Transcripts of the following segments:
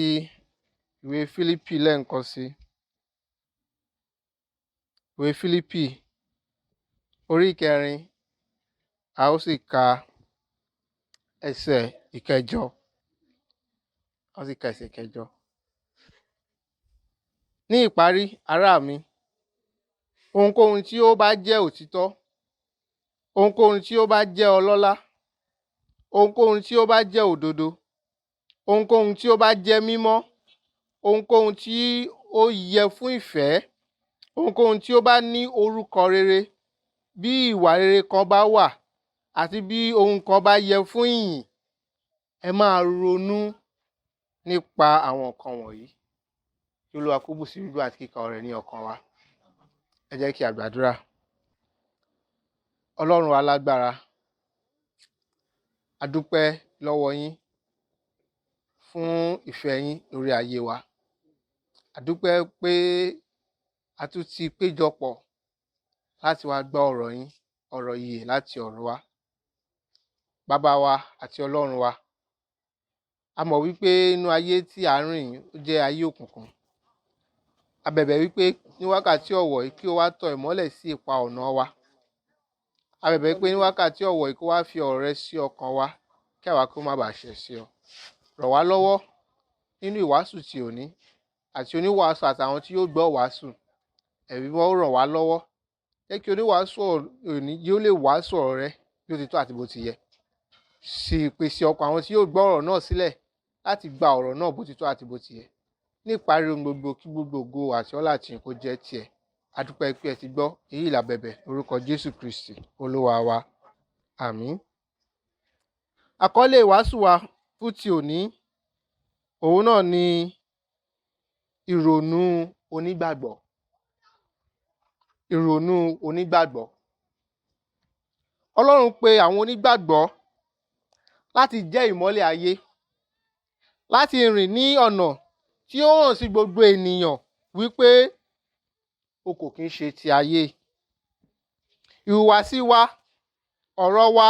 ìwé Fílípì lẹ́ẹ̀kan sí. Ìwé Fílípì orí ìkẹrin, a ó sì ka ẹsẹ̀ ìkẹjọ. Ní ìparí, ará mi, ohunkóhun tí ó bá jẹ́ òtítọ́, ohunkóhun tí ó bá jẹ́ ọlọ́lá, ohunkóhun tí ó bá jẹ́ òdodo, ohunkóhun tí ó bá jẹ́ mímọ́, ohunkóhun tí ó yẹ fún ìfẹ́, ohunkóhun tí ó bá ní orúkọ rere, bí ìwà rere kan bá wà àti bí ohun kan bá yẹ fún ìyìn, ẹ máa ronú nípa àwọn nǹkan wọ̀nyí. Kí Olúwa kó bùsí gbígbọ́ àti kíkà ọ̀rọ̀ rẹ̀ ní ọkàn wa. Ẹ jẹ́ kí a gbàdúrà. Ọlọ́run alágbára, a dúpẹ́ lọ́wọ́ yín fún ìfẹ́ yín lórí ayé wa. A dúpẹ́ pé a tún ti péjọpọ̀ láti wá gbọ́ ọ̀rọ̀ yín, ọ̀rọ̀ ìyè láti ọ̀run wá. Bàbá wa àti Ọlọ́run wa, a mọ̀ wípé inú ayé tí à ń rìn ó jẹ́ ayé òkùnkùn. A bẹ̀bẹ̀ wípé ní wákàtí ọ̀wọ̀ yìí kí o wá tọ ìmọ́lẹ̀ sí ipa ọ̀nà wa. A bẹ̀bẹ̀ wípé ní wákàtí ọ̀wọ̀ yìí kí o wá fi ọ̀rọ̀ rẹ sí ọkàn wa, kí àwa kí ó má bàa ṣẹ̀ sí ọ. Ràn wá lọ́wọ́ nínú ìwàásù ti òní àti oníwàásù àtàwọn tí yóò gbọ́ ìwàásù. Ẹ̀mí mímọ́ ó ràn wá lọ́wọ́. Jẹ́ kí oníwàásù òní yóò lè wàásù ọ̀rọ̀ rẹ bí ó ti tọ́ àti bó ti yẹ. Sì pèsè ọkàn àwọn tí yóò gbọ́ ọ̀rọ̀ náà sílẹ̀ láti gba ọ̀rọ̀ náà bó ti tọ́ àti bó ti yẹ. Ní ìparí ohun gbogbo, kí gbogbo ògo àti ọlá àti ìyìn kó jẹ́ tiẹ̀. A dúpẹ́ pé ẹ ti gbọ́, èyí là bẹ̀bẹ̀ lórúkọ Jésù Kristi Olúwa wa. Àmín. Àkọlé ìwàásù wa fún ti òní, òun náà ni ìrònú onígbàgbọ́. Ìrònú onígbàgbọ́. Ọlọ́run pe àwọn onígbàgbọ́ láti jẹ́ ìmọ́lẹ̀ ayé, láti rìn ní ọ̀nà tí ó hàn sí gbogbo ènìyàn wípé o kò kí ń ṣe ti ayé. Ìhùwàsí wa, ọ̀rọ̀ wa,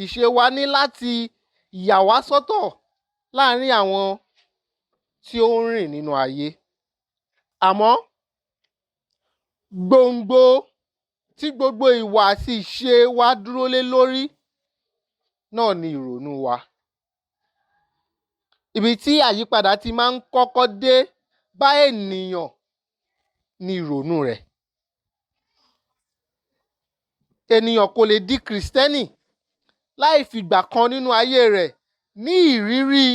ìṣe wa ní láti yà wá sọ́tọ̀ láàrin àwọn tí ó ń rìn nínú ayé. Àmọ́ gbòǹgbò tí gbogbo ìwà àti ìṣe wa dúró lé lórí náà ni ìrònú wa. Ibi tí àyípadà ti máa ń kọ́kọ́ dé bá ènìyàn ni ìrònú rẹ̀. Ènìyàn kò lè di Kristẹni láì fìgbà kan nínú ayé rẹ̀ ní ìrírí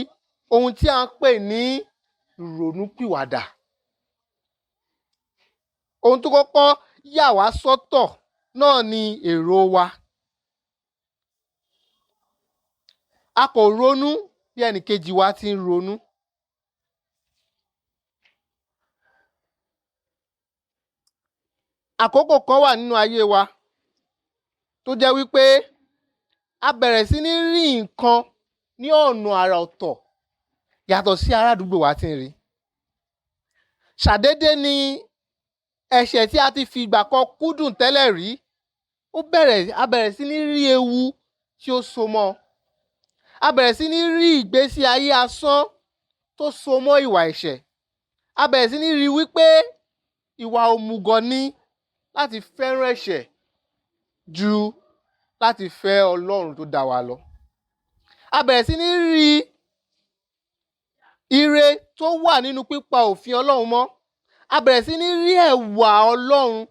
ohun tí a ń pè ní ìrònú pìwàdà. Ohun tó kọ́kọ́ yà wá sọ́tọ̀ náà ni èrò wa. A kò ronú bí ẹnìkejì wa ti ń ronú. Àkókò kan wà nínú ayé wa tó jẹ́ wípé a bẹ̀rẹ̀ sí ní rí nǹkan ní ọ̀nà àrà ọ̀tọ̀ yàtọ̀ sí ará àdúgbò wa ti ń rí. Ṣàdédé ni ẹ̀ṣẹ̀ tí a ti fi ìgbà kan kúndùn tẹ́lẹ̀ rí, a bẹ̀rẹ̀ sí ní rí ewu tí ó so mọ́. A bẹ̀rẹ̀ sí ní rí ìgbésí ayé asán tó so mọ́ ìwà ẹ̀ṣẹ̀. A bẹ̀rẹ̀ sí ní rí wípé ìwà òmùgọ̀ ni láti fẹ́ràn ẹ̀ṣẹ̀ ju láti fẹ́ Ọlọ́run tó dá wa lọ. A bẹ̀rẹ̀ sí ní rí ire tó wà nínú pípa òfin Ọlọ́run mọ́. A bẹ̀rẹ̀ sí ní rí ẹwà Ọlọ́run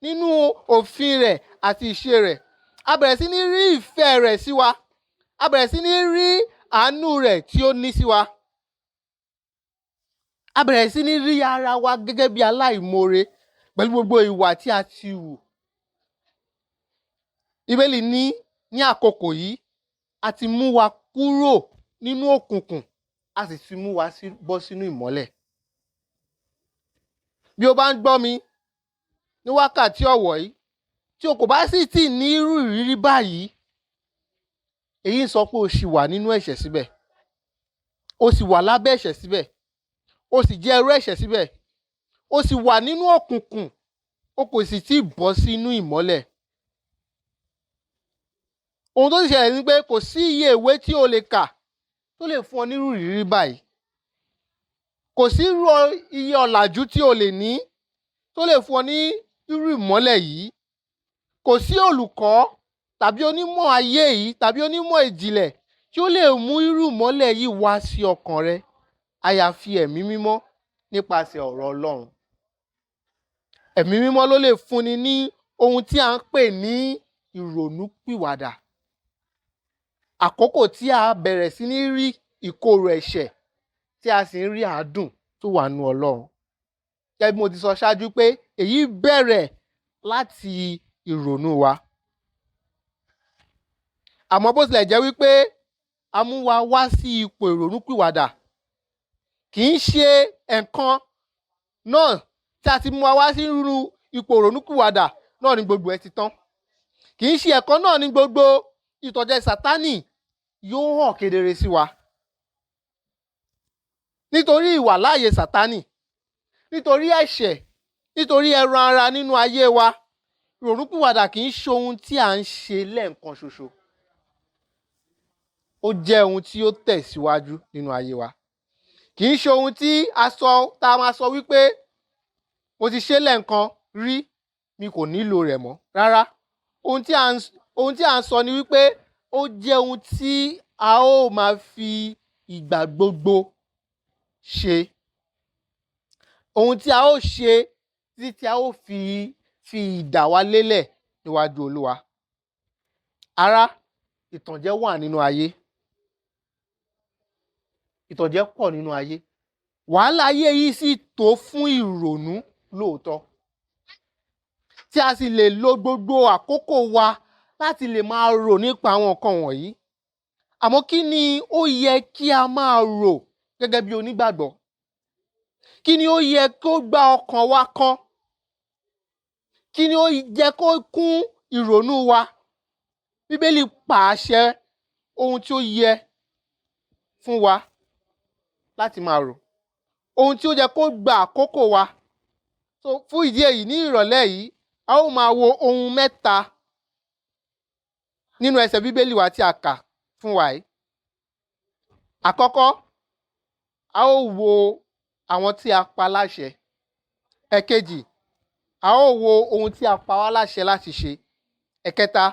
nínú òfin rẹ̀ àti ìṣe rẹ̀. A bẹ̀rẹ̀ sí ní rí ìfẹ́ rẹ̀ sí wa. A bẹ̀rẹ̀ sí ní rí àánú rẹ̀ tí ó ní sí wa. A bẹ̀rẹ̀ sí ní rí ara wa gẹ́gẹ́ bí aláìmoore pẹ̀lú gbogbo ìwà tí a ti hù. Bíbélì ní àkókò yìí a ti mú wa kúrò nínú òkùnkùn, a sì ti mú wa bọ́ sínú ìmọ́lẹ̀. Bí o bá ń gbọ́ mi ní wákàtí ọ̀wọ̀ yìí, tí o kò bá sì tí ní irú ìrírí báyìí, èyí ń sọ pé o ṣì wà nínú ẹ̀ṣẹ̀ síbẹ̀. O sì wà lábẹ́ ẹ̀ṣẹ̀ síbẹ̀. O sì jẹ́ ẹrú ẹ̀ṣẹ̀ síbẹ̀. O sì wà nínú òkùnkùn. O kò sì tí bọ́ sínú ìmọ́lẹ̀. Ohun tó sì ṣẹlẹ̀ ni pé kò sí iye ìwé tí o lè kà tó lè fún ọ nírú ìrírí báyìí. Kò sí irú iye ọ̀làjú tí o lè ní tó lè fún ọ ní irú ìmọ́lẹ̀ yìí. Kò sí olùkọ́ tàbí onímọ̀ ayé yìí tàbí onímọ̀ ìjìnlẹ̀ tí ó lè mú irú ìmọ́lẹ̀ yìí wá sí ọkàn rẹ àyàfi ẹ̀mí mímọ́ nípasẹ̀ ọ̀rọ̀ Ọlọ́run. Ẹ̀mí mímọ́ ló lè fúnni ní ohun tí a ń pè ní ìrònú pìwàdà. Àkókò tí a bẹ̀rẹ̀ sí ní rí ìkorò ẹ̀ṣẹ̀ tí a sì ń rí àádùn tó wà nínú Ọlọ́run. Gẹ́gẹ́ bí mo ti sọ ṣáájú pé èyí bẹ̀rẹ̀ láti ìrònú wa. Àmọ́ bó tilẹ̀ jẹ́ wípé a mú wa wá sí ipò ìrònú pìwàdà, kì í ṣe ẹ̀kan náà tí a ti mú wa wá sí irú ipò ìrònú pìwàdà náà ni gbogbo ẹ ti tán. Kì í ṣe ẹ̀kan náà ni gbogbo ìtànjẹ Sátánì yóò hàn kedere sí wa. Nítorí ìwàláàyè Sátánì, nítorí ẹ̀ṣẹ̀, nítorí ẹran ara nínú ayé wa, ìrònú pìwàdà kì í ṣe ohun tí à ń ṣe lẹ́ẹ̀kan ṣoṣo. Ó jẹ́ ohun tí ó tẹ̀síwájú nínú ayé wa. Kì í ṣe ohun tí tá a máa sọ wípé mo ti ṣe lẹ́ẹ̀kan rí, mi kò nílò rẹ̀ mọ́. Rárá, ohun tí à ń sọ ni wípé ó jẹ́ ohun tí a ó máa fi ìgbà gbogbo ṣe. Ohun tí a ó ṣe títí tí a ó fi idà wa lélẹ̀ níwájú Olúwa. Ará, ìtànjẹ wà nínú ayé. Ìtànjẹ pọ̀ nínú ayé. Wàhálà ayé yìí sì tó fún ìrònú lóòótọ́. Tí a sì lè lo gbogbo àkókò wa láti lè máa rò nípa àwọn nǹkan wọ̀nyí. Àmọ́ kí ni ó yẹ kí a máa rò gẹ́gẹ́ bí onígbàgbọ́? Kí ni ó yẹ kó gba ọkàn wa kan? Kí ni ó yẹ kó kún ìrònú wa? Bíbélì pàṣẹ ohun tí ó yẹ fún wa láti máa rò. Ohun tí ó yẹ kó gba àkókò wa. Fún ìdí èyí, ní ìrọ̀lẹ́ yìí, a ó máa wo ohun mẹ́ta nínú ẹsẹ̀ Bíbélì wa tí a kà fún wa yìí. Àkọ́kọ́, a ó wo àwọn tí a pa láṣẹ. Ẹ̀kejì, a ó wo ohun tí a pa wá láṣẹ láti ṣe. Ẹ̀kẹta,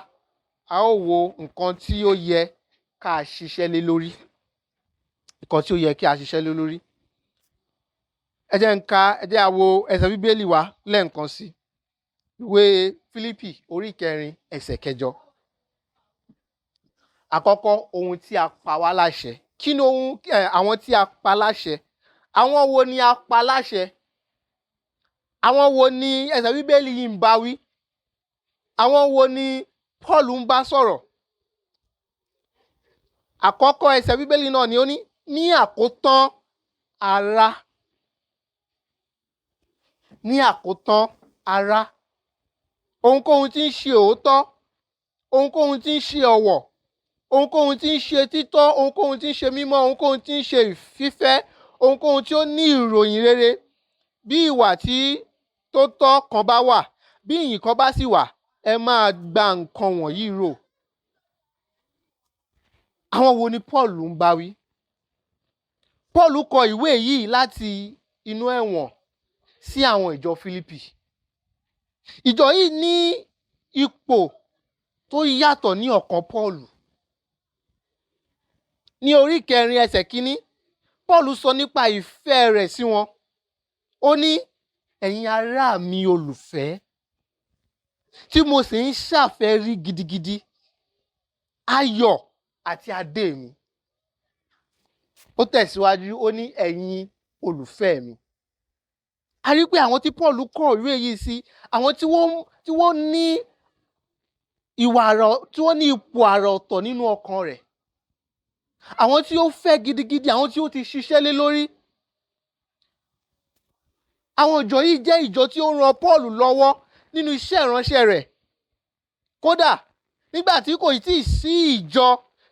a ó wo nǹkan tí ó yẹ ká ṣiṣẹ́ lé lórí. Nǹkan tí ó yẹ kí a ṣiṣẹ́ lé lórí. Ẹ jẹ́ a wo ẹsẹ̀ Bíbélì wa lẹ́ẹ̀kan sí. Ìwé Fílípì orí 4 ẹsẹ̀ 8. Àkọ́kọ́, ohun tí a pa wá láṣẹ. Kí ni àwọn tí a pa láṣẹ? Àwọn wo ni a pa láṣẹ? Àwọn wo ni ẹsẹ̀ Bíbélì yìí ń bá wí? Àwọn wo ni Pọ́ọ̀lù ń bá sọ̀rọ̀? Àkọ́kọ́ ẹsẹ̀ Bíbélì náà ni ó ní àkótán ará. Ní àkótán ará. Ohunkóhun tí ń ṣe òótọ́, ohunkóhun tí ń ṣe ọ̀wọ̀, ohunkóhun tí ń ṣe títọ́, ohunkóhun tí ń ṣe mímọ́, ohunkóhun tí ń ṣe fífẹ́, ohunkóhun tí ó ní ìròyìn rere, bí ìwà tí tó tọ́ kan bá wà, bí ìyìn kan bá sì wà, ẹ máa gba nǹkan wọ̀nyí rò. Àwọn wo ni Pọ́ọ̀lù ń bá wí? Pọ́ọ̀lù kọ ìwé yìí láti inú ẹ̀wọ̀n sí àwọn ìjọ Fílípì. Ìjọ yìí ní ipò tó yàtọ̀ ní ọkàn Pọ́ọ̀lù. Ní orí 4 ẹsẹ̀ 1, Pọ́ọ̀lù sọ nípa ìfẹ́ rẹ̀ sí wọn. Ó ní, ẹ̀yin ará mi olùfẹ́, tí mo sì ń ṣàfẹ́rí gidigidi, ayọ̀ àti adé mi. Ó tẹ̀síwájú, ó ní ẹ̀yin olùfẹ́ mi. A rí pé àwọn tí Pọ́ọ̀lù kọ ìwé yìí sí, àwọn tí wọ́n ní ipò àrà ọ̀tọ̀ nínú ọkàn rẹ̀. Àwọn tí ó fẹ́ gidigidi, àwọn tí ó ti ṣiṣẹ́ lé lórí. Àwọn ìjọ yìí jẹ́ ìjọ tí ó ran Pọ́ọ̀lù lọ́wọ́ nínú iṣẹ́ ìránṣẹ́ rẹ̀. Kódà, nígbà tí kò tíì sí ìjọ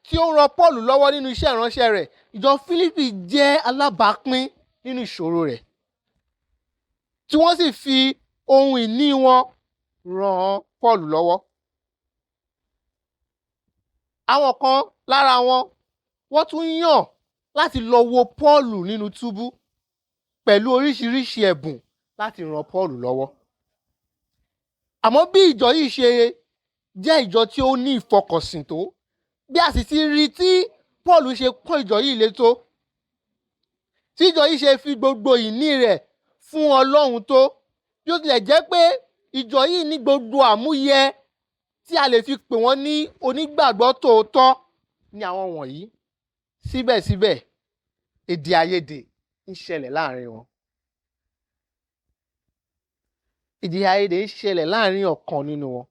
tí ó ran Pọ́ọ̀lù lọ́wọ́ nínú iṣẹ́ ìránṣẹ́ rẹ̀, ìjọ Fílípì jẹ́ alábàápín nínú ìṣòro rẹ̀. Tí wọ́n sì fi ohun ìní wọn ran Pọ́ọ̀lù lọ́wọ́. Àwọn kan lára wọn, wọ́n tún yàn láti lọ wo Pọ́ọ̀lù nínú túbú. pẹ̀lú oríṣiríṣi ẹ̀bùn láti ran Paul lọ́wọ́. Àmọ́ bí ìjọ yìí ṣe jẹ́ ìjọ tí ó ní ìfọkànsìn tó, bí a sì ti rí tí Paul ṣe pọ́n ìjọ yìí lé tó, tí ìjọ yìí ṣe fi gbogbo ìní rẹ̀ fún Ọlọ́run tó, bí ó tilẹ̀ jẹ́ pé ìjọ yìí ní gbogbo àmúyẹ tí a lè fi pè wọ́n ní onígbàgbọ́ tòótọ́ ní àwọn wọ̀nyí, síbẹ̀síbẹ̀ èdè àìyedè ń ṣẹlẹ̀ láàrin wọn. Èdè àìyedè ń ṣẹlẹ̀ láàrin ọ̀kan nínú wọn.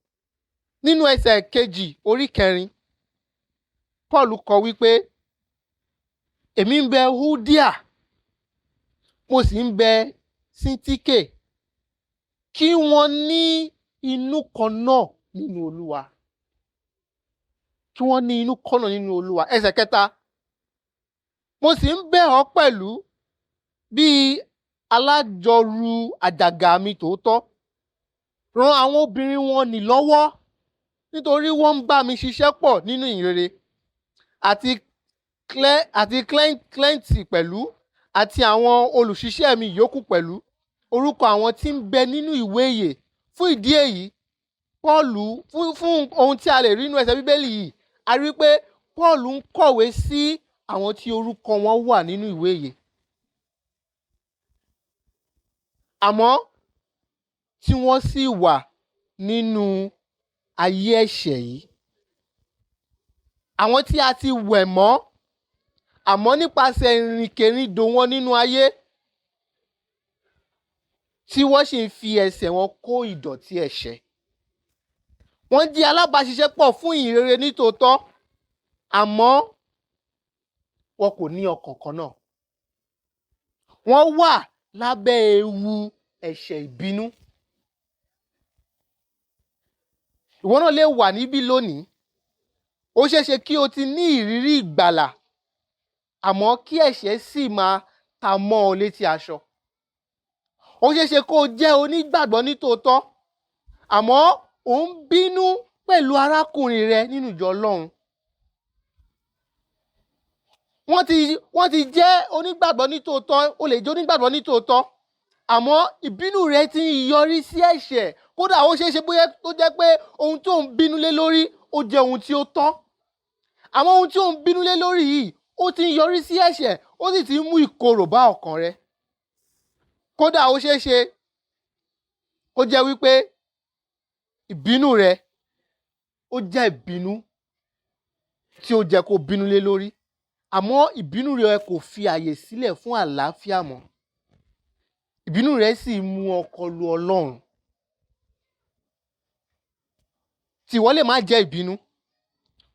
Nínú ẹsẹ̀ kejì orí 4, Paul kọ wípé èmi ń bẹ Húdíà, mo sì ń bẹ Síńtíkè, kí wọ́n ní inú kan náà nínú Olúwa. Kí wọ́n ní inú kan náà nínú Olúwa. Ẹsẹ̀ 3, mo sì ń bẹ̀ ọ́ pẹ̀lú bí alájọrú àjàgà mi tòótọ́, ran àwọn obìnrin wọn nì lọ́wọ́, nítorí wọ́n ń bá mi ṣiṣẹ́ pọ̀ nínú ìyìnrere, àti Clẹ́ǹtì pẹ̀lú, àti àwọn olùṣiṣẹ́ mi yòókù pẹ̀lú, orúkọ àwọn tí ń bẹ nínú ìwé ìyè. Fún ìdí èyí, Pọ́ọ̀lù fún ohun tí a lè rí nínú ẹsẹ̀ Bíbélì yìí, a rí pé Pọ́ọ̀lù ń kọ̀wé sí àwọn tí orúkọ wọn wà nínú ìwé ìyè. Àmọ́ tí wọ́n sì wà nínú ayé ẹ̀ṣẹ̀ yìí. Àwọn tí a ti wẹ̀ mọ́, àmọ́ nípasẹ̀ ìrìnkèrindò wọn nínú ayé, tí wọ́n sì ń fi ẹsẹ̀ wọn kó ìdọ̀tí ẹ̀ṣẹ̀. Wọ́n jẹ́ alábàáṣiṣẹ́pọ̀ fún ìhìnrere nítòótọ́, àmọ́ wọn kò ní ọkàn kan náà. Wọ́n wà lábẹ́ ewu ẹ̀ṣẹ̀ ìbínú. Ìwọ náà lè wà níbí lónìí. Ó ṣeéṣe kí o ti ní ìrírí ìgbàlà, àmọ́ kí ẹ̀ṣẹ̀ sì máa ta mọ́ ọ létí aṣọ. Ó ṣeéṣe kó o jẹ́ onígbàgbọ́ nítòótọ́, àmọ́ ò ń bínú pẹ̀lú arákùnrin rẹ nínú ìjọ Ọlọ́run. Wọ́n ti jẹ́ onígbàgbọ́ nítòótọ́, o lè jẹ́ onígbàgbọ́ nítòótọ́, àmọ́ ìbínú rẹ ti ń yọrí sí ẹ̀ṣẹ̀. Kódà ó ṣeéṣe bóyá tó jẹ́ pé ohun tó ń bínú lé lórí ó jẹ́ ohun tí ó tọ́. Àmọ́ ohun tí ó ń bínú lé lórí yìí ó ti ń yọrí sí ẹ̀ṣẹ̀, ó sì ti ń mú ìkorò bá ọkàn rẹ. Kódà ó ṣeéṣe kó jẹ́ wípé ìbínú rẹ ó jẹ́ ìbínú tí ó jẹ́ kó bínú lé lórí, àmọ́ ìbínú rẹ kò fi àyè sílẹ̀ fún àlàáfíà mọ́. Ìbínú rẹ sì mú ọ kọlu Ọlọ́run. Tìwọ lè má jẹ́ ìbínú.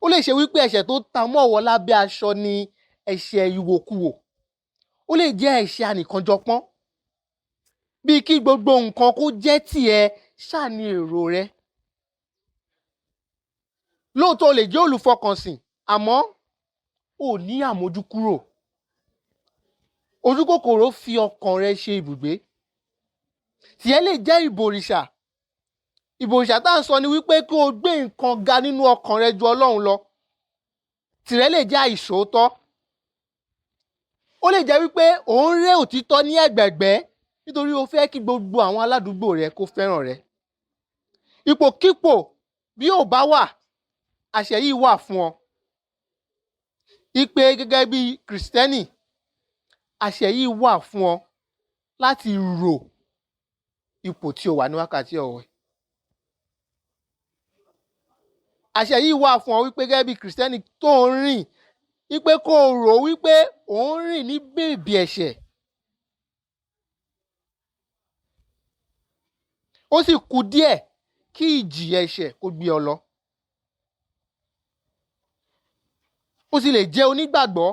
Ó lè ṣe wípé ẹ̀ṣẹ̀ tó ta mọ́ ọ lábẹ́ aṣọ ni ẹ̀ṣẹ̀ ìwòkuwò. Ó lè jẹ́ ẹ̀ṣẹ̀ ànìkànjọpọ́n. Bíi kí gbogbo nǹkan kó jẹ́ tiẹ̀ ṣáà ní èrò rẹ. Lóòótọ́ o lè jẹ́ olùfọkànsìn, àmọ́ ò ní àmójúkúrò. Ojúkòkòrò fi ọkàn rẹ ṣe ibùgbé. Tìẹ lè jẹ́ ìbọ̀rìṣà. Ìbọ̀rìṣà tá à ń sọ ni wípé kí o gbé nǹkan ga nínú ọkàn rẹ ju Ọlọ́run lọ. Tìrẹ lè jẹ́ àìṣòótọ́. Ó lè jẹ́ wípé ò ń ré òtítọ́ ní ẹ̀gbẹ̀gbẹ́ nítorí o fẹ́ kí gbogbo àwọn aládùúgbò rẹ kó fẹ́ràn rẹ. Ipòkípò bí ò bá wà, àṣẹ yìí wà fún ọ. Ìpè gẹ́gẹ́ bí Kristẹni, àṣẹ yìí wà fún ọ láti rò ipò tí o wà ní wákàtí ọ̀wọ̀. Àṣẹ yìí wà fún ọ wípé gẹ́gẹ́ bí Kristẹni tó ń rìn, wípé kó o rò wípé ò ń rìn ní bèbè ẹ̀ṣẹ̀. Ó sì kù díẹ̀ kí ìjì ẹ̀ṣẹ̀ kó gbé ọ lọ. Ó sì lè jẹ́ onígbàgbọ́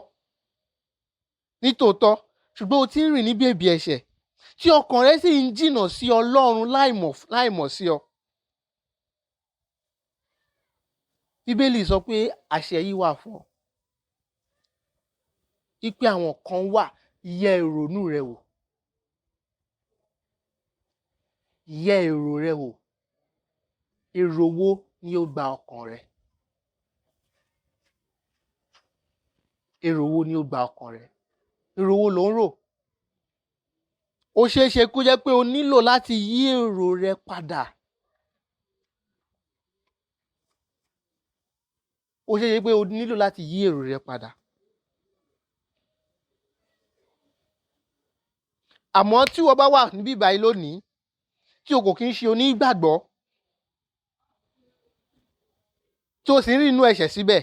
nítòótọ́, ṣùgbọ́n o ti ń rìn ní bèbè ẹ̀ṣẹ̀, tí ọkàn rẹ sì ń jìnnà sí Ọlọ́run láìmọ̀ sí ọ. Bíbélì sọ pé àṣẹ yìí wà fún ọ. Wípé àwọn kan wà, yẹ ìrònú rẹ wò. Yẹ èrò rẹ wò. Èrò wo ni ó gba ọkàn rẹ? Èrò wo ni ó gba ọkàn rẹ? Èrò wo lò ń rò? ó ṣeé ṣe kó jẹ́ pé o nílò láti yí èrò rẹ padà. Ó ṣeé ṣe pé o nílò láti yí èrò rẹ padà. Àmọ́ tí wọ́n bá wà níbí báyìí lónìí tí o kò kí ń ṣe onígbàgbọ́, tí o sì ń rí inú ẹ̀ṣẹ̀ síbẹ̀,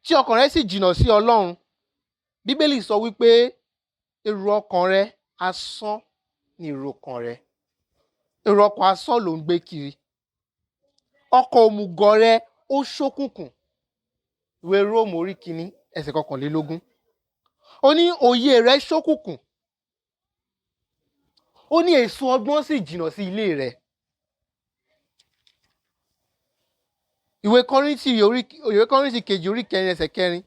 tí ọkàn rẹ sì jìnnà sí Ọlọ́run, Bíbélì sọ wípé èrò ọkàn rẹ asán ni èrò ọkàn rẹ. Èrò ọkàn asán ló ń gbé kiri. Ọkàn òmùgọ̀ rẹ ó ṣókùnkùn. Ìwé Róòmù orí 1 ẹsẹ̀ 21. Ó ní òye rẹ ṣókùnkùn. Ó ní èso ọgbọ́n sì jìnnà sí ilé rẹ. Ìwé Kọ́ríńtì kejì orí 4 ẹsẹ̀ 4.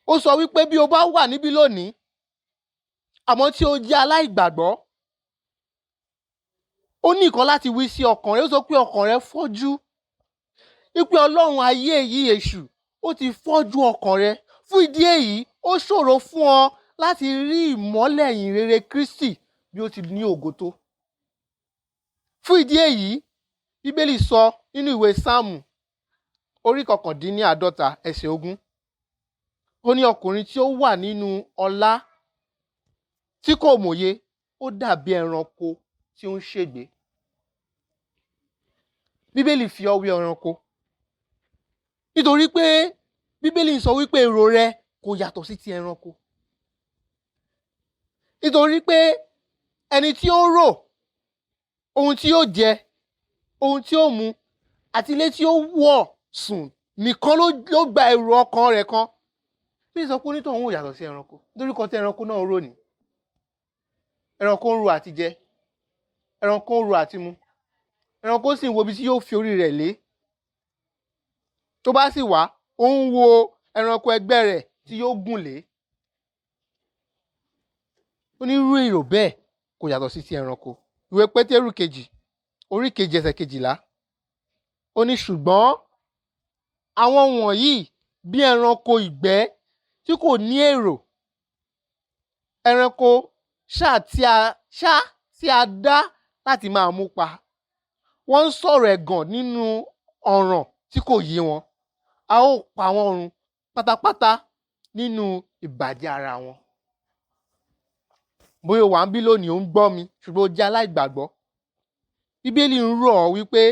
Ó sọ wípé bí o bá wà níbí lónìí, àmọ́ tí o jẹ́ aláìgbàgbọ́, ó ní nǹkan láti wí sí ọkàn rẹ. Ó sọ pé ọkàn rẹ fọ́jú. Wípé ọlọ́run ayé yìí, èṣù, ó ti fọ́jú ọkàn rẹ. Fún ìdí èyí, ó ṣòro fún ọ láti rí ìmọ́lẹ̀ ìyìn rere Kristi bí ó ti ní ògo tó. Fún ìdí èyí, Bíbélì sọ nínú ìwé Sáàmù orí 51 ẹsẹ̀ 20. Ó ní ọkùnrin tí ó wà nínú ọlá tí kò mòye, ó dàbí ẹranko tí ó ń ṣègbé. Bíbélì fi ọ wé ẹranko. Nítorí pé Bíbélì sọ wípé èrò rẹ kò yàtọ̀ sí ti ẹranko. Nítorí pé ẹni tí ó rò ohun tí yóò jẹ, ohun tí ó mu, àti ilé tí ó wọ̀ sùn nìkan ló gba èrò ọkàn rẹ̀ kan. Bí sọ pé onítọ̀hún ò yàtọ̀ sí ẹranko. Nítorí kan tí ẹranko náà rò ní. Ẹranko ń ro àti jẹ. Ẹranko ń ro àti mu. Ẹranko sì ń wo ibi tí yóò fi orí rẹ̀ lé. Tó bá sì wá, ó ń wo ẹranko ẹgbẹ́ rẹ̀ tí yóò gùn lé. Onírú èrò bẹ́ẹ̀ kò yàtọ̀ sí ti ẹranko. Ìwé Pétérù kejì orí 2 ẹsẹ̀ 12. Ó ní ṣùgbọ́n àwọn wọ̀nyí bí ẹranko ìgbẹ́ tí kò ní èrò, ẹranko ṣáà tí a dá láti máa mú pa. Wọ́n ń sọ̀rọ̀ ẹ̀gàn nínú ọ̀ràn tí kò yé wọn. A ó pa wọ́n run pátápátá nínú ìbàjẹ́ ara wọn. Bóyá wà ń bí lónìí ó ń gbọ́ mi, ṣùgbọ́n ó jẹ́ aláìgbàgbọ́. Bíbélì ń rọ̀ ọ́ wípé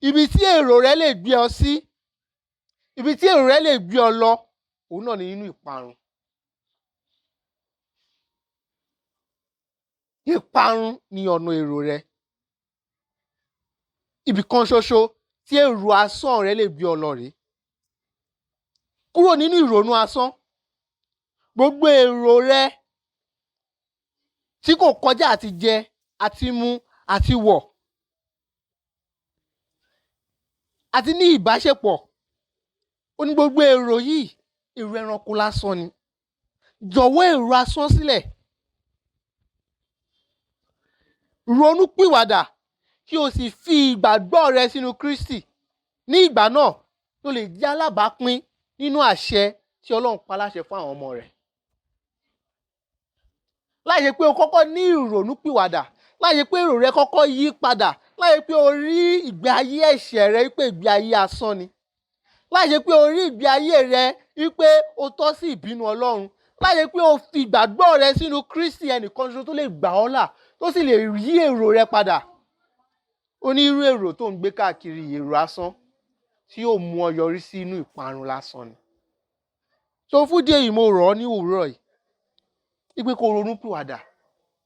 ibi tí èrò rẹ lè gbé ọ sí, ibi tí èrò rẹ lè gbé ọ lọ, òun náà ni nínú ìparun. Ìparun ni ọ̀nà èrò rẹ. Ibì kan ṣoṣo tí èrò asán rẹ lè gbé ọ lọ rèé. Kúrò nínú ìrònú asán. Gbogbo èrò rẹ tí kò kọjá àti jẹ, àti mu, àti wọ̀, àti ní ìbáṣepọ̀. Ó ní gbogbo èrò yìí, èrò ẹranko lásán ni. Jọ̀wọ́ èrò asán sílẹ̀. Ronú pìwàdà kí o sì fi ìgbàgbọ́ rẹ sínú Kristi. Ní ìgbà náà ló lè jẹ́ alábàápín nínú àṣẹ tí Ọlọ́run pa láṣẹ fún àwọn ọmọ rẹ̀. Láì ṣe pé o kọ́kọ́ ní ìrònú pìwàdà, láì ṣe pé èrò rẹ kọ́kọ́ yí padà, láì ṣe pé o rí ìgbé ayé ẹ̀ṣẹ̀ rẹ wípé ìgbé ayé asán ni. Láì ṣe pé o rí ìgbé ayé rẹ wípé o tọ́ sí ìbínú Ọlọ́run. Láì ṣe pé o fi ìgbàgbọ́ rẹ sínú Kristi, ẹnìkan ṣoṣo tó lè gbà ọ́ là, tó sì lè yí èrò rẹ padà. Onírú èrò tó ń gbé káàkiri, èrò asán tí yóò mú ọ yọrí sí inú ìparun lásán ni. So fún díẹ̀ yìí mo rọ̀ ọ́ ní òwúrọ̀ yìí wípé kó ronú pìwàdà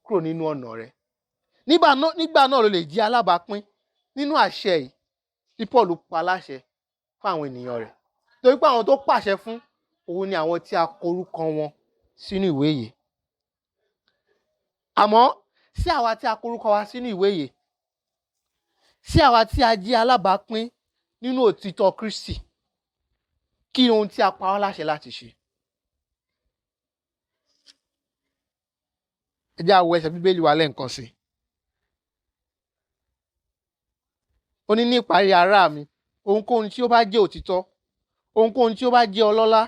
kúrò nínú ọ̀nà rẹ. Nígbà náà ló lè jẹ́ alábàápín nínú àṣẹ yìí tí Paul pa láṣẹ fún àwọn ènìyàn rẹ̀. Torí pé àwọn tó pàṣẹ fún òun ni àwọn tí a kọ orúkọ wọn sínú ìwé yìí. Àmọ́ sí àwa tí a kọ orúkọ wa sínú ìwé yìí, sí àwa tí a jẹ́ alábàápín nínú òtítọ Kristi, kí ohun tí a pa wá láṣẹ láti ṣe. Ẹ jẹ́ á wo ẹsẹ̀ Bíbélì wa lẹ́ẹ̀kan sí. Ó ní ìparí ará mi, ohunkóhun tí ó bá jẹ́ òtítọ́, ohunkóhun tí ó bá jẹ́ ọlọ́lá,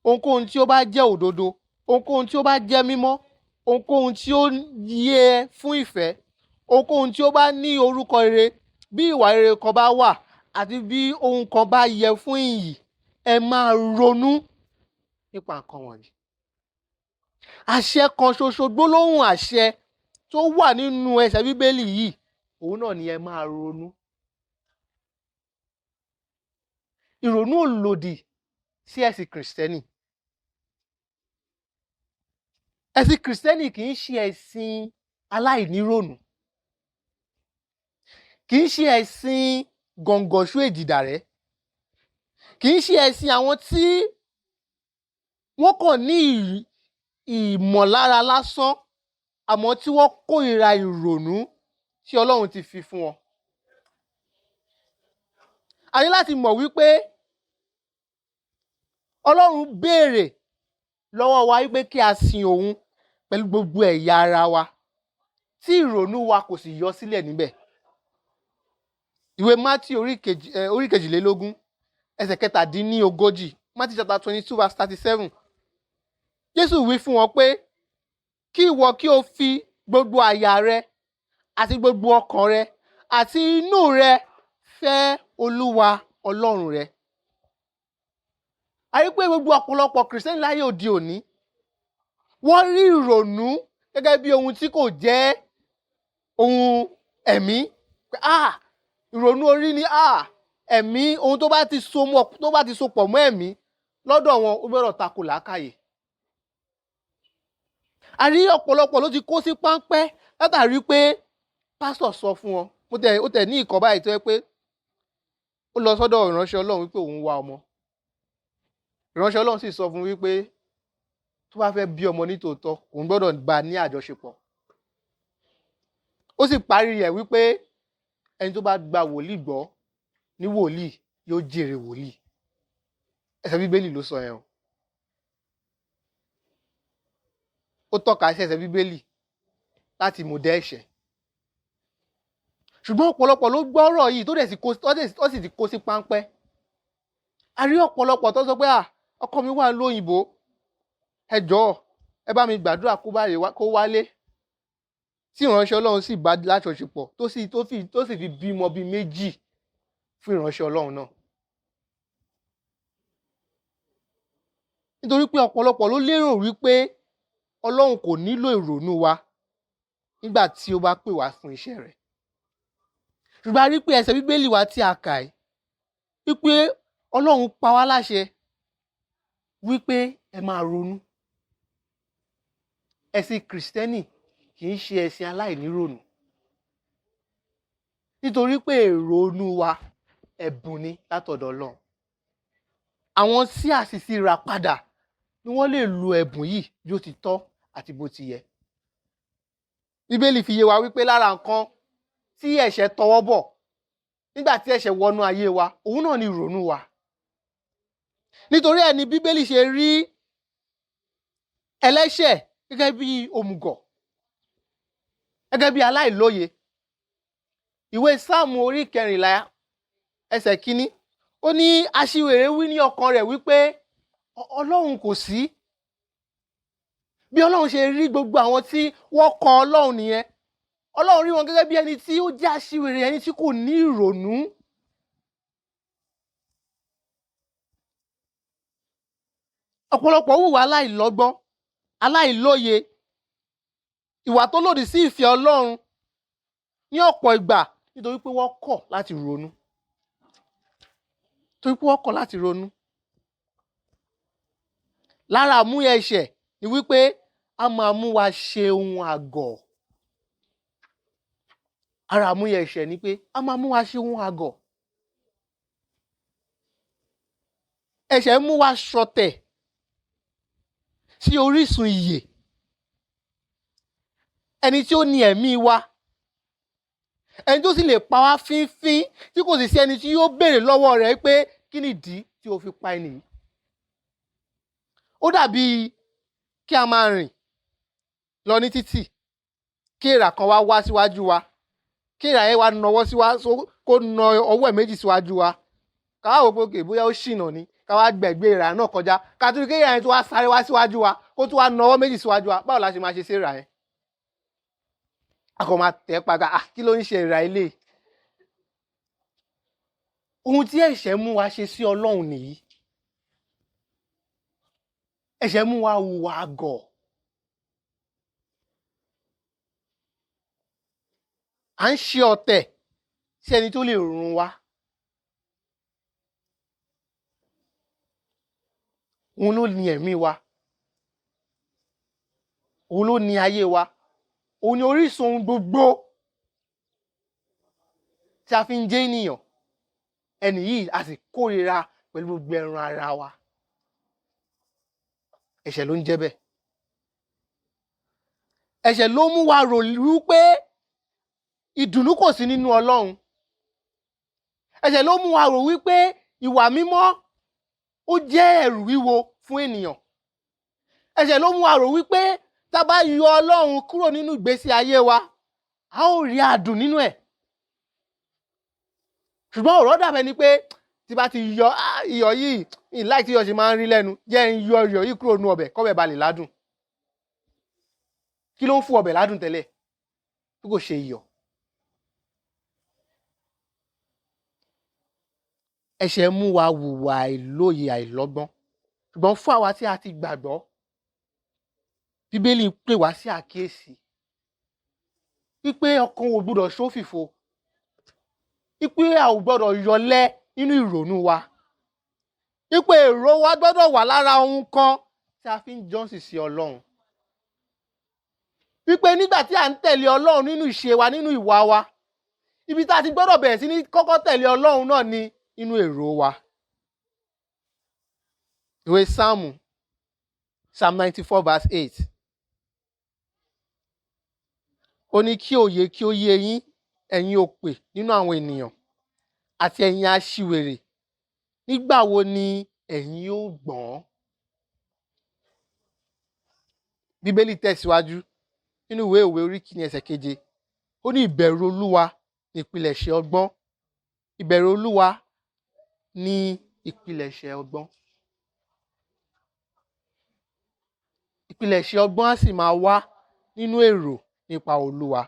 ohunkóhun tí ó bá jẹ́ òdodo, ohunkóhun tí ó bá jẹ́ mímọ́, ohunkóhun tí ó yẹ fún ìfẹ́, ohunkóhun tí ó bá ní orúkọ rere, bí ìwà rere kan bá wà àti bí ohun kan bá yẹ fún ìyìn, ẹ máa ronú nípa nǹkan wọ̀nyí. Àṣẹ kan ṣoṣo, gbólóhùn àṣẹ tó wà nínú ẹsẹ̀ Bíbélì yìí, òun náà ni ẹ máa ronú. Ìrònú ò lòdì sí ẹ̀sìn Kristẹni. Ẹ̀sìn Kristẹni kì í ṣe ẹ̀sìn aláìnírònú. Kì í ṣe ẹ̀sìn gọ̀ǹgọ̀ṣú èjìdàrẹ́. Kì í ṣe ẹ̀sìn àwọn tí wọ́n kàn ní ìmọ̀lára lásán, àmọ́ tí wọ́n kórìíra ìrònú tí Ọlọ́run ti fi fún wọn. A ní láti mọ̀ wípé Ọlọ́run béèrè lọ́wọ́ wa wípé kí a sin òun pẹ̀lú gbogbo ẹ̀yà ara wa, tí ìrònú wa kò sì yọ sílẹ̀ níbẹ̀. Ìwé Mátíù orí kejìlélógún ẹsẹ̀ kẹtàdínlógójì, Matthew chapter 22 verse 37. Jésù wí fún wọn pé kí ìwọ kí o fi gbogbo àyà rẹ àti gbogbo ọkàn rẹ àti inú rẹ fẹ́ Olúwa Ọlọ́run rẹ. A rí pé gbogbo ọ̀pọ̀lọpọ̀ Kristẹni láyé òde òní, wọ́n rí ìrònú gẹ́gẹ́ bí ohun tí kò jẹ́ ohun ẹ̀mí. Ìrònú orí ni ẹ̀mí, ohun tó bá ti so pọ̀ mọ́ ẹ̀mí lọ́dọ̀ wọn, ó gbọ́dọ̀ tako làákàyè. A rí ọ̀pọ̀lọpọ̀ ló ti kó sí páńpẹ́ látàrí pé pásítọ̀ sọ fún wọn. Ó tẹ̀ ní ìkọ́ báyìí tó yẹ pé ó lọ sọ́dọ̀ ìránṣẹ́ Ọlọ́run wípé òun wá ọmọ. Ìránṣẹ́ Ọlọ́run sì sọ fún wípé tó bá fẹ́ bí ọmọ ní tòótọ́, òun gbọ́dọ̀ bá ní àjọṣepọ̀. Ó sì parí rẹ̀ wípé ẹni tó bá gba wòlíì gbọ́ ní wòlíì yóò jèrè wòlíì. Ẹsẹ̀ Bíbélì ló sọ yẹn o. Ó tọ́ka sí ẹsẹ̀ Bíbélì láti mú dẹ́ ẹ̀ṣẹ̀. Ṣùgbọ́n ọ̀pọ̀lọpọ̀ ló gbọ́ ọ̀rọ̀ yìí tó sì ti kó sí páńpẹ́. A rí ọ̀pọ̀lọpọ̀ tó sọ pé ọkọ mi wà lóyìnbó, ẹ jọ̀ọ́ ẹ bá mi gbàdúrà kó wálé. Tí ìránṣẹ́ Ọlọ́run sì bá lájọṣepọ̀ tó sì fi bímọ bíi méjì fún ìránṣẹ́ Ọlọ́run náà. Nítorí pé ọ̀pọ̀lọpọ̀ ló lérò wípé Ọlọ́run kò nílò ìrònú wa nígbà tí ó bá pè wá fún iṣẹ́ rẹ̀. Ṣùgbọ́n a rí pé ẹsẹ̀ Bíbélì wa tí a kà yìí, wípé Ọlọ́run pa wá láṣẹ wípé ẹ máa ronú. Ẹ̀sìn Kristẹni kì í ṣe ẹ̀sìn aláìnírònú. Nítorí pé ìrònú wa ẹ̀bùn ni látọ̀dọ̀ Ọlọ́run. Àwọn tí a sì ti rà padà ni wọ́n lè lo ẹ̀bùn yìí bí ó ti tọ́ àti bó ti yẹ. Bíbélì fi yé wa wípé lára nǹkan tí ẹ̀ṣẹ̀ tọwọ́ bọ̀ nígbà tí ẹ̀ṣẹ̀ wọnú ayé wa, òun náà ni ìrònú wa. Nítorí ẹ̀ ni Bíbélì ṣe rí ẹlẹ́ṣẹ̀ gẹ́gẹ́ bí òmùgọ̀, gẹ́gẹ́ bí aláìlóye. Ìwé Sáàmù orí 14 ẹsẹ̀ 1, ó ní aṣiwèrè wí ní ọkàn rẹ̀ wípé Ọlọ́run kò sí. Bí Ọlọ́run ṣe rí gbogbo àwọn tí wọ́n kọ̀ Ọlọ́run nìyẹn. Ọlọ́run rí wọn gẹ́gẹ́ bí ẹni tí ó jẹ́ aṣiwèrè, ẹni tí kò ní ìrònú. Ọ̀pọ̀lọpọ̀ hùwà aláìlọ́gbọ́n, aláìlóye, ìwà tó lòdì sí ìfẹ́ Ọlọ́run ní ọ̀pọ̀ ìgbà nítorí pé wọ́n kọ̀ láti ronú. Lára àmúyẹ ẹ̀ṣẹ̀ ni wípé a máa mú wa ṣe ohun àgọ̀. Ara àmúyẹ ẹ̀ṣẹ̀ ni pé a máa mú wa ṣe ohun àgọ̀. Ẹ̀ṣẹ̀ mú wa ṣọ̀tẹ̀ sí orísun ìyè. Ẹni tí ó ní ẹ̀mí wa, ẹni tó sì lè pa wá fínfín, tí kò sì sí ẹni tí yóò béèrè lọ́wọ́ rẹ̀ pé kí nìdí tí o fi pa ẹni yìí. Ó dàbí kí a máa rìn lọ ní títì, kí èèrà kan wá síwájú wa, kí èèrà yẹn wá kó na ọwọ́ ẹ̀ méjì síwájú wa, ká wò pé bóyá ó ṣìnà ni, ká wá gbẹ̀gbẹ́ ìrà náà kọjá ká tún rí kéèyàn yẹn tó wá sáré wá síwájú wa kó tún wá nawọ́ méjì síwájú wa, báwo la ṣe máa ṣe sí ìrà yẹn? A kò máa tẹ̀ padà, kí ló ń ṣe ìrà ilé? Ohun tí ẹ̀ṣẹ̀ mú wa ṣe sí Ọlọ́run nìyí. Ẹ̀ṣẹ̀ mú wa hùwà àgọ̀. À ń ṣe ọ̀tẹ̀ sí ẹni tó lè run wa. Òun ló ní ẹ̀mí wa. Òun ló ní ayé wa. Òun ni orísun ohun gbogbo tí a fi ń jẹ́ ènìyàn. Ẹni yìí a sì kórìíra pẹ̀lú gbogbo ẹran ara wa. Ẹ̀ṣẹ̀ ló ń jẹ́ bẹ́ẹ̀. Ẹ̀ṣẹ̀ ló mú wa rò wípé ìdùnnú kò sí nínú Ọlọ́run. Ẹ̀ṣẹ̀ ló mú wa rò wípé ìwà mímọ́ ó jẹ́ ẹ̀rù wíwo fún ènìyàn. Ẹ̀ṣẹ̀ ló mú wa rò wípé tá bá yọ Ọlọ́run kúrò nínú ìgbésí ayé wa, a ó rí adùn nínú ẹ̀. Ṣùgbọ́n ọ̀rọ̀ dàbẹ̀ ni pé tí bá ti yọ iyọ̀ yìí, ìláì tí iyọ̀ ṣe máa ń rí lẹ́nu, jẹ́ ń yọ iyọ̀ yìí kúrò nínú ọbẹ̀ kọ́bẹ̀ ba lè ládùn. Kí ló ń fún ọbẹ̀ ládùn tẹ́lẹ̀? Bí kò ṣe iyọ̀. Ẹ̀ṣẹ̀ mú wa hùwà àìlóye àìlọ́gbọ́n. Ṣùgbọ́n fún àwa tí a ti gbàgbọ́, Bíbélì pè wá sí àkíyèsí wípé ọkàn ò gbọdọ̀ ṣófìfo, wípé a ò gbọdọ̀ yọlẹ́ nínú ìrònú wa, wípé èrò wa gbọdọ̀ wà lára ohun kan tí a fi ń jọ́sìn sí Ọlọ́run. Wípé nígbà tí à ń tẹ̀lé Ọlọ́run nínú ìṣe wa, nínú ìwà wa, ibi tá a ti gbọdọ̀ bẹ̀rẹ̀ sí ní kọ́kọ́ tẹ̀lé Ọlọ́run náà ni inú èrò wa. Ìwé Sáàmù, Psalm 94 verse 8. Ó ní kí òye kí ó yé yín, ẹ̀yin òpè nínú àwọn ènìyàn, àti ẹ̀yin aṣiwèrè, nígbà wo ni ẹ̀yin yóò gbọ́n? Bíbélì tẹ̀síwájú nínú ìwé Òwe orí kìíní ẹsẹ̀ 7. Ó ní ìbẹ̀rù Olúwa ni ìpilẹ̀ṣẹ̀ ọgbọ́n. Ìbẹ̀rù Olúwa ni ìpilẹ̀ṣẹ̀ ọgbọ́n. Ìpilẹ̀ṣẹ̀ ọgbọ́n á sì máa wá nínú èrò nípa Olúwa.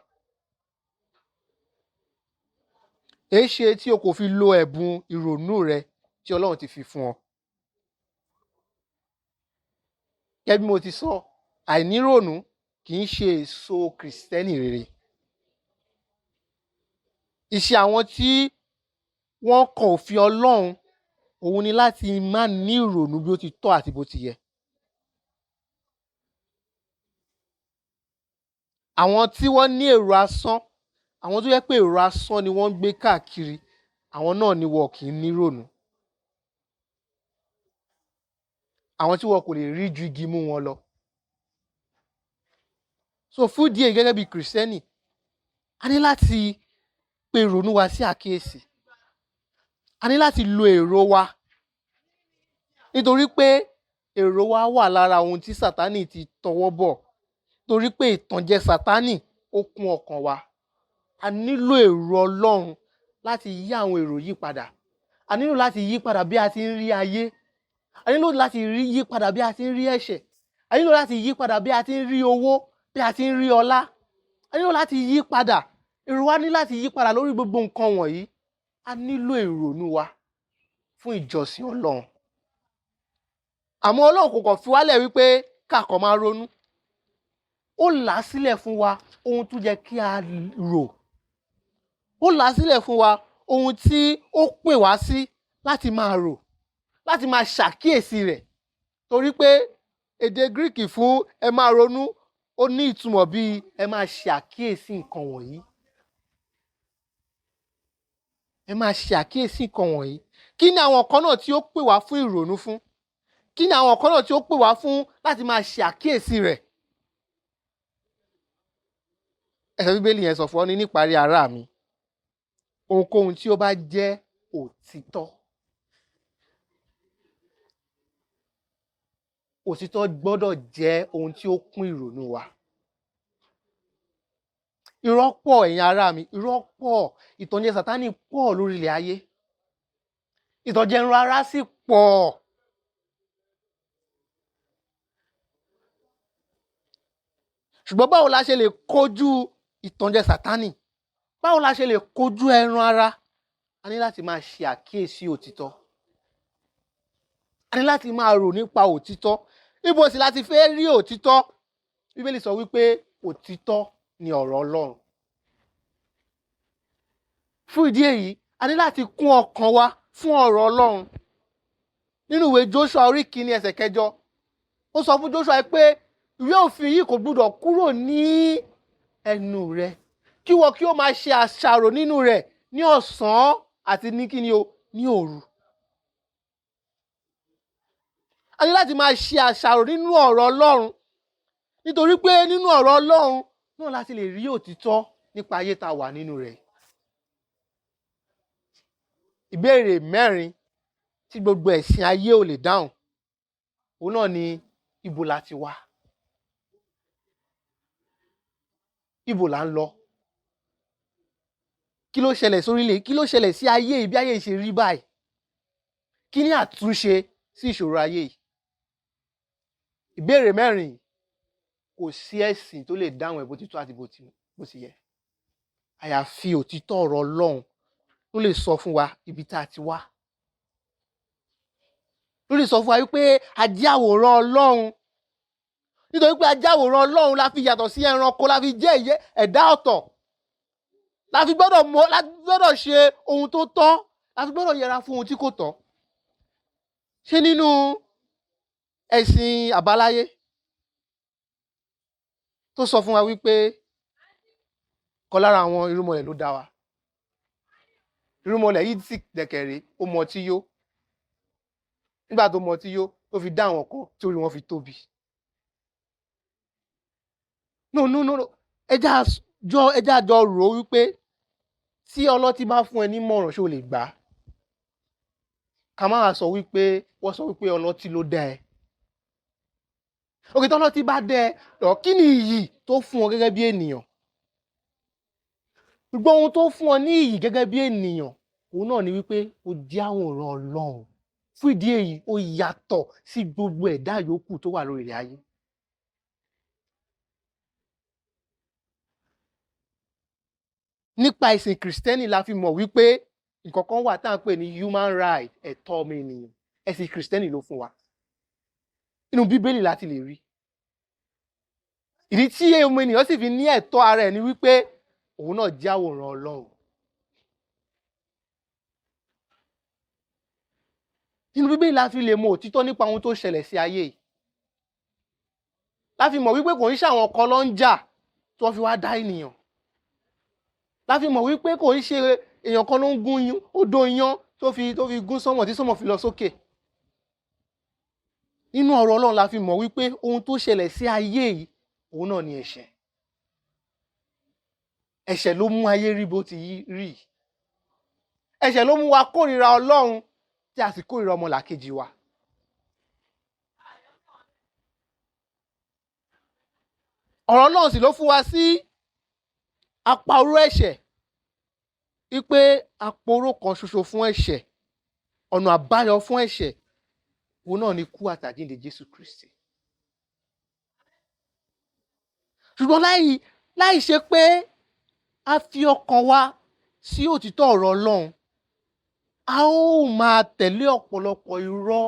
Èéṣe tí o kò fi lo ẹ̀bùn ìrònú rẹ tí Ọlọ́run ti fi fún ọ? Gẹ́gẹ́ bí mo ti sọ, àìnírònú kì í ṣe èso Kristẹni rere. Iṣẹ́ àwọn tí wọ́n kọ òfin Ọlọ́run, òun ni láti má ní ìrònú bí ó ti tọ́ àti bó ti yẹ. Àwọn tí wọ́n ní èrò asán, àwọn tó yẹ pé èrò asán ni wọ́n ń gbé káàkiri, àwọn náà ni wọn kì í nírònú. Àwọn tí wọn kò lè rí ju igi mú wọn lọ. So fún díẹ̀ gẹ́gẹ́ bí Kristẹni, a ní láti pe ìrònú wa sí àkíyèsí. A ní láti lo èrò wa, nítorí pé èrò wa wà lára ohun tí Sátánì ti tọwọ́ bọ̀. Torí pé ìtànjẹ Sátánì ó kún ọkàn wa. A nílò èrò Ọlọ́run láti yí àwọn èrò yìí padà. A nílò láti yí padà bí a ti ń rí ayé. A nílò láti yí padà bí a ti ń rí ẹ̀ṣẹ̀. A nílò láti yí padà bí a ti ń rí owó, bí a ti ń rí ọlá. A nílò láti yí padà. Èrò wa ní láti yí padà lórí gbogbo nǹkan wọ̀nyí. A nílò ìrònú wa fún ìjọsìn Ọlọ́run. Àmọ́ Ọlọ́run kò kàn fi wálẹ̀ wípé ká kàn máa ronú. Ó là á sílẹ̀ fún wa ohun tó jẹ́ kí a rò. Ó là á sílẹ̀ fún wa ohun tí ó pè wá sí láti máa rò, láti máa ṣàkíyèsí rẹ̀. Torí pé èdè Greek fún ẹ máa ronú ó ní ìtumọ̀ bí ẹ máa ṣàkíyèsí nǹkan wọ̀nyí. Ẹ máa ṣàkíyèsí nǹkan wọ̀nyí. Kí ni àwọn nǹkan náà tí ó pè wá fún ìrònú fún? Kí ni àwọn nǹkan náà tí ó pè wá fún láti máa ṣàkíyèsí rẹ̀? Ẹsẹ̀ Bíbélì yẹn sọ fún ọ ní níparí ará mi, ohunkóhun tí ó bá jẹ́ òtítọ́. Òtítọ́ gbọ́dọ̀ jẹ́ ohun tí ó kún ìrònú wa. Irọ́ pọ̀ ẹ̀yin ará mi, irọ́ pọ̀, ìtànjẹ Sátánì pọ̀ lórí ilẹ̀ ayé. Ìtànjẹ ẹran ara sì pọ̀ ṣùgbọ́n báwo la ṣe lè kojú ìtànjẹ Sátánì? Báwo la ṣe lè kojú ẹran ara? A ní láti máa ṣe àkíyèsí òtítọ́. A ní láti máa rò nípa òtítọ́. Níbo sì láti fẹ́ rí òtítọ́? Bíbélì sọ wípé òtítọ́ ni ọ̀rọ̀ Ọlọ́run. Fún ìdí èyí, a ní láti kún ọkàn wa fún ọ̀rọ̀ Ọlọ́run. Nínú ìwé Jóṣúà orí 1 ẹsẹ̀ 8, ó sọ fún Jóṣúà pé ìwé òfin yìí kò gbọdọ̀ kúrò ní ẹnu rẹ, kí wọ́n kí ó máa ṣe àṣàrò nínú rẹ̀ ní ọ̀sán àti ní ní òru. A ní láti máa ṣe àṣàrò nínú ọ̀rọ̀ Ọlọ́run, nítorí pé nínú ọ̀rọ̀ Ọlọ́run náà láti lè rí òtítọ́ nípa ayé tá a wà nínú rẹ̀. Ìbéèrè 4 tí gbogbo ẹ̀sìn ayé ò lè dáhùn, òun náà ni ibo la ti wá? Ibo la ń lọ? Kí ló ṣẹlẹ̀ sórílẹ̀? Kí ló ṣẹlẹ̀ sí ayé yìí bí ayé yìí ṣe rí báyìí? Kí ni àtúnṣe sí ìṣòro ayé yìí? Ìbéèrè 4 kò sí ẹ̀sìn tó lè dáhùn ẹ̀ bó ti tó àti bó ti yẹ. Àyàfi òtítọ́ ọ̀rọ̀ Ọlọ́run ló lè sọ fún wa ibi tá a ti wá. Ló lè sọ fún wa wípé a jẹ́ àwòrán Ọlọ́run. Nítorí pé a jẹ́ àwòrán Ọlọ́run la fi yàtọ̀ sí ẹranko, la fi jẹ́ ẹ̀dá ọ̀tọ̀. La fi gbọ́dọ̀ ṣe ohun tó tọ́, la fi gbọ́dọ̀ yẹra fún ohun tí kò tọ́. Ṣé nínú ẹ̀sìn àbáláyé tó sọ fún wa wípé kan lára àwọn irúnmọlẹ̀ ló dá wa. Irúnmọlẹ̀ yìí sì dẹ̀kẹ̀rẹ̀, ó mu ọtí yó. Nígbà tó mu ọtí yó, ó fi dá àwọn kan tí orí wọn fi tóbi. No. Ẹjá jọ rò ó wípé tí ọlọ́tí bá fún ẹ ní mọ̀ràn ṣé o lè gbà á? Ká máa sọ wípé wọ́n sọ wípé ọlọ́tí ló dá ẹ. Òkè tọ́lọ́tí bá dá ẹ, kí ni iyì tó fún ọ gẹ́gẹ́ bí ènìyàn? Gbogbo ohun tó fún ọ ní iyì gẹ́gẹ́ bí ènìyàn, òun náà ni wípé o jẹ́ àwòrán Ọlọ́run. Fún ìdí èyí, ó yàtọ̀ sí gbogbo ẹ̀dá yòókù tó wà lórí ilẹ̀ ayé. Nípa ìsìn Kristẹni la fi mọ̀ wípé nǹkan kan wà tá à ń pè ní human right, ẹ̀tọ́ ọmọ ènìyàn. Ẹ̀sìn Kristẹni ló fún wa. Inú Bíbélì láti lè rí. Ìdí tí ọmọ ènìyàn sì fi ní ẹ̀tọ́ ara ẹ̀ ni wípé òun náà jẹ́ àwòrán Ọlọ́run. Inú Bíbélì la fi lè mọ òtítọ́ nípa ohun tó ṣẹlẹ̀ sí ayé yìí. La fi mọ̀ wípé kò ń ṣe àwọn kan ló ń jà tí wọ́n fi wá dá ènìyàn. La fi mọ̀ wípé kò ń ṣe èèyàn kan ló ń gún odó iyán tó fi gún sánmọ̀ tí sánmọ̀ fi lọ sókè. Nínú ọ̀rọ̀ Ọlọ́run la fi mọ̀ wípé ohun tó ṣẹlẹ̀ sí ayé yìí, òun náà ni ẹ̀ṣẹ̀. Ẹ̀ṣẹ̀ ló mú ayé rí bó ti rí. Ẹ̀ṣẹ̀ ló mú wa kórìíra Ọlọ́run tí a sì kórìíra ọmọlàkejì wa. Ọ̀rọ̀ Ọlọ́run sì ló fún wa sí àparò ẹ̀ṣẹ̀, wípé àporó kan ṣoṣo fún ẹ̀ṣẹ̀, ọ̀nà àbáyọ fún ẹ̀ṣẹ̀, òun náà ni ikú àtàjíǹde Jésù Kristi. Ṣùgbọ́n láì ṣe pé a fi ọkàn wa sí òtítọ́ ọ̀rọ̀ Ọlọ́run, a ó máa tẹ̀lé ọ̀pọ̀lọpọ̀ irọ́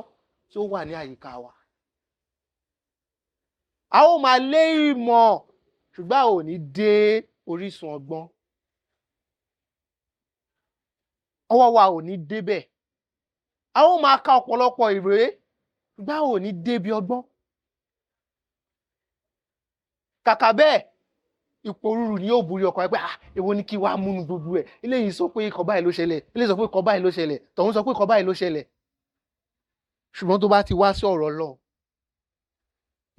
tí ó wà ní àyíká wa. A ó máa lé ìmọ̀, ṣùgbọ́n a ò ní dé orísun ọgbọ́n. Ọwọ́ wa ò ní débẹ̀. A ó máa ka ọ̀pọ̀lọpọ̀ ìwé, ṣùgbọ́n a ò ní débi ọgbọ́n. Kàkà bẹ́ẹ̀, ìpòrúurú ni yóò borí ọkàn ẹgbẹ́, èwo ni kí wàá múnú gbogbo ẹ̀? Eléyìí sọ pé ikọ̀ báyìí ló ṣẹlẹ̀, eléyìí sọ pé ikọ̀ báyìí ló ṣẹlẹ̀, tọ̀hún sọ pé ikọ̀ báyìí ló ṣẹlẹ̀. Ṣùgbọ́n tó bá ti wá sí ọ̀rọ̀ Ọlọ́run,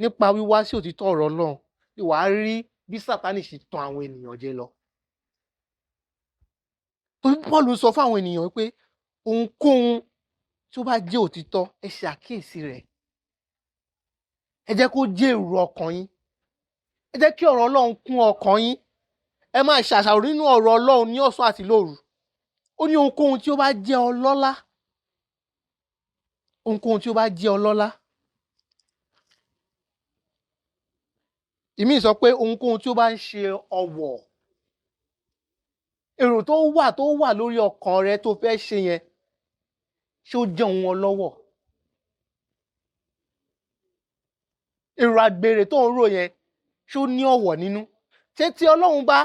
nípa wíwá sí òtítọ́ ọ̀rọ̀ Ọlọ́run, ni wàá rí bí Sátánì ṣe tàn àwọn ènìyàn jẹ lọ. Torí Pọ́ọ̀lù sọ fún àwọn ènìyàn pé ohunkóhun tí ó bá jẹ́ òtítọ́, ẹ ṣe àkíyèsí rẹ̀. Ẹ jẹ́ kó jẹ́ èrò ọkàn yín. Ẹ jẹ́ kí ọ̀rọ̀ Ọlọ́run kún ọkàn yín. Ẹ máa ṣàṣàrò nínú ọ̀rọ̀ Ọlọ́run ní ọ̀sán àti lóru. Ó ní ohunkóhun tí ó bá jẹ́ ọlọ́lá. Ohunkóhun tí ó bá jẹ́ ọlọ́lá. ìmí sọ pé ohunkóhun tí ó bá ń ṣe ọ̀wọ̀, èrò tó wà lórí ọkàn rẹ tó fẹ́ ṣe yẹn, ṣé ó jẹ́ ohun ọlọ́wọ̀? èrò àgbèrè tó ń rò yẹn, ṣé ó ní ọ̀wọ̀ nínú? ṣé tí Ọlọ́run bá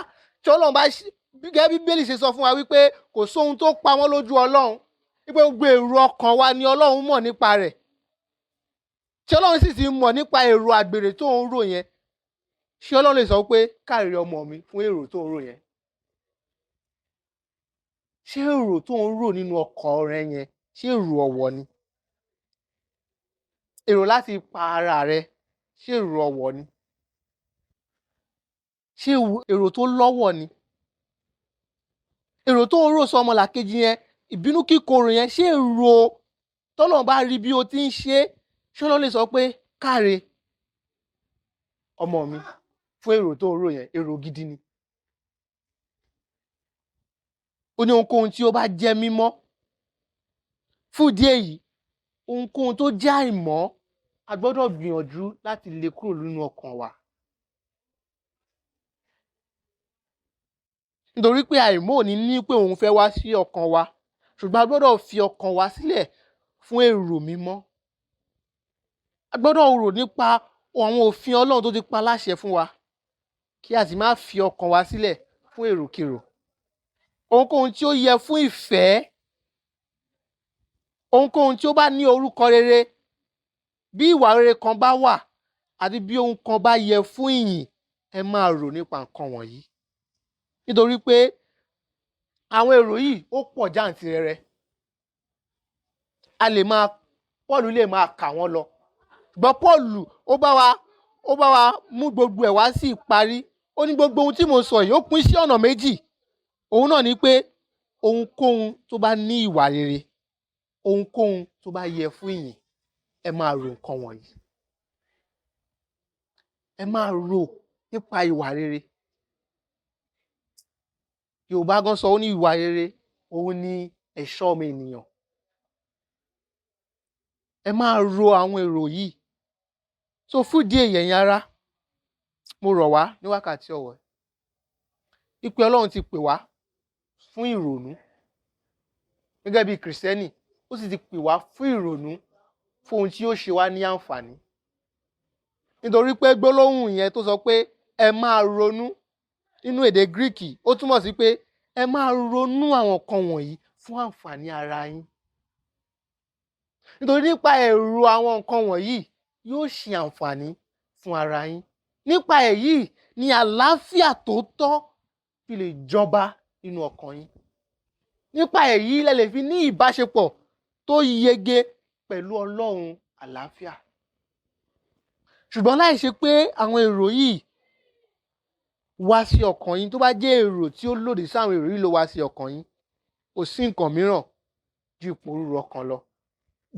gẹ́gẹ́ bí Bíbélì ṣe sọ fún wa wípé kò sóhun tó pamọ́ lójú Ọlọ́run, wípé gbogbo èrò ọkàn wa ni Ọlọ́run mọ̀ nípa rẹ̀. tí Ọlọ́run sì ti mọ̀ nípa èrò àgbèrè tó ń rò yẹn, ṣé Ọlọ́run lè sọ pé káre ọmọ mi fún èrò tó ń rò yẹn? ṣé èrò tó ń rò nínú ọkàn rẹ yẹn, ṣé èrò ọ̀wọ̀ ni? èrò láti pa ara rẹ, ṣé èrò ọ̀wọ̀ ni? ṣé èrò tó lọ́wọ̀ ni? èrò tó ń rò sọ ọmọlàkejì yẹn, ìbínú kíkorò yẹn, ṣé èrò tọ́lọ́run bá rí bí o ti ń ṣe, ṣé Ọlọ́run lè sọ pé káre ọmọ mi fún èrò tó ń rò yẹn, èrò gidi ni? ó ní ohunkóhun tí ó bá jẹ́ mímọ́. fún ìdí èyí, ohunkóhun tó jẹ́ àìmọ́, a gbọ́dọ̀ gbìyànjú láti lé kúrò nínú ọkàn wa. nítorí pé àìmọ́ ò ní pé òun fẹ́ wá sí ọkàn wa, ṣùgbọ́n a gbọ́dọ̀ fi ọkàn wa sílẹ̀ fún èrò mímọ́. a gbọ́dọ̀ rò nípa àwọn òfin Ọlọ́run tó ti pa láṣẹ fún wa, kí a sì má fi ọkàn wa sílẹ̀ fún èròkérò. ohunkóhun tí ó yẹ fún ìfẹ́, ohunkóhun tí ó bá ní orúkọ rere, bí ìwà rere kan bá wà àti bí ohun kan bá yẹ fún ìyìn, ẹ máa rò nípa nǹkan wọ̀nyí. nítorí pé àwọn èrò yìí ó pọ̀ jàǹtìrẹrẹ. Pọ́ọ̀lù lè máa kà wọ́n lọ, ṣùgbọ́n Pọ́ọ̀lù ó bá wa mú gbogbo ẹ̀ wá sí ìparí. ó ní gbogbo ohun tí mo sọ yìí ó pín sí ọ̀nà méjì. òun náà ni pé ohunkóhun tó bá ní ìwà rere, ohunkóhun tó bá yẹ fún ìyìn, ẹ máa rò nǹkan wọ̀nyí. ẹ máa rò nípa ìwà rere. Yorùbá gan sọ, ó ní ìwà rere òun ni ẹ̀ṣọ́ ọmọ ènìyàn. ẹ máa ro àwọn èrò yìí. so fún ìdí èyí, ẹ̀yin ará, mo rọ̀ wá ní wákàtí ọ̀wọ̀ ìpè Ọlọ́run ti pè wá fún ìrònú gẹ́gẹ́ bí Kristẹni, ó sì ti pè wá fún ìrònú fún ohun tí yóò ṣe wá ní àǹfààní. nítorí pé gbólóhùn yẹn tó sọ pé ẹ máa ronú nínú èdè Gíríìkì, ó túmọ̀ sí pé ẹ máa ronú àwọn nǹkan wọ̀nyí fún àǹfààní ara yín. nítorí nípa èrò àwọn nǹkan wọ̀nyí yóò ṣe àǹfààní fún ara yín. nípa èyí ni àlàáfíà tó tọ́ fi lè jọba nínú ọkàn yín. nípa èyí lẹ lè fi ní ìbáṣepọ̀ tó yege pẹ̀lú Ọlọ́run àlàáfíà. ṣùgbọ́n láì ṣe pé àwọn èrò yìí wá sí ọkàn yín, tó bá jẹ́ èrò tí ó lòdì sí àwọn èrò yìí ló wá sí ọkàn yín, kò sí nǹkan mìíràn ju ìpòrúru ọkàn lọ,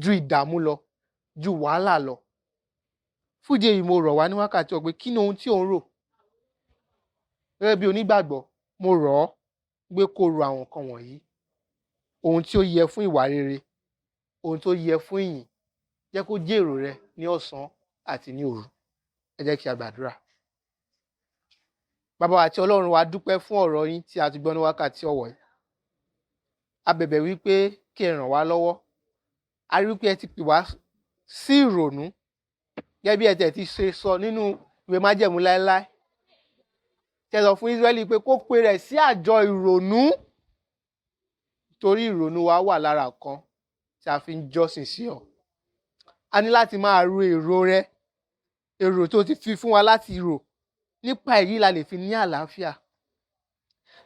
ju ìdààmú lọ, ju wàhálà lọ. fún ìdí èyí, mo rọ̀ wá ní wákàtí ọ̀wọ̀ pé kí ni ohun tí ò ń rò? gẹ́gẹ́ bí onígbàgbọ́, mo rọ̀ ọ́ pé kó ro àwọn nǹkan wọ̀nyí. ohun tí ó yẹ fún ìwà rere, ohun tó yẹ fún ìyìn, jẹ́ kó jẹ́ èrò rẹ ní ọ̀sán àti ní òru. ẹ jẹ́ kí a gbàdúrà. Bàbá wa àti Ọlọ́run wa, dúpẹ́ fún ọ̀rọ̀ yín tí a ti gbọ́ ní wákàtí ọ̀wọ̀ yìí. A bẹ̀bẹ̀ wípé kí ẹ ràn wá lọ́wọ́. A rí wípé ẹ ti pè wá sí ìrònú, gẹ́gẹ́ bí ẹ tẹ̀ ti ṣe sọ nínú ìwé májẹ̀mú láéláé. Tẹ́ sọ fún Ísírẹ́lì pé kó pe rẹ̀ sí àjọ ìrònú, torí ìrònú wa wà lára kan tí a fi ń jọ́sìn sí ọ. A ní láti máa ro èrò rẹ, èrò tó ti fi fún wa láti rò. nípa èyí la lè fi ní àlàáfíà.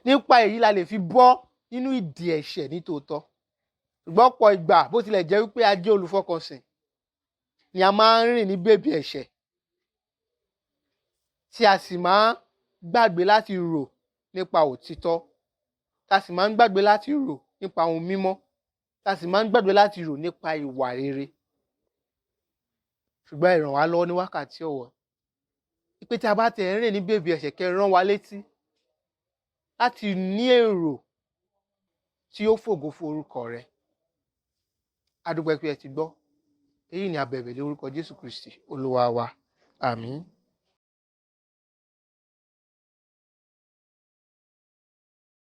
nípa èyí la lè fi bọ́ nínú ìdè ẹ̀ṣẹ̀ nítòótọ́. ṣùgbọ́n ọ̀pọ̀ ìgbà, bó tilẹ̀ jẹ́ wípé a jẹ́ olùfọkànsìn, ni a máa ń rìn ní bèbè ẹ̀ṣẹ̀, tí a sì máa ń gbàgbé láti rò nípa òtítọ́, tá a sì máa ń gbàgbé láti rò nípa ohun mímọ́, tá a sì máa ń gbàgbé láti rò nípa ìwà rere. ṣùgbọ́n ẹ ràn wá lọ́wọ́ ní wákàtí ọ̀wọ̀ pé tí a bá tẹ̀ ń rìn ní bèbè ẹ̀ṣẹ̀, kẹ́ rán wa létí láti ní èrò tí ó fògo fún orúkọ rẹ. A dúpẹ́ pé ẹ ti gbọ́. èyí ni a bẹ̀bẹ̀ lórúkọ Jésù Kristi Olúwa wa. Àmín.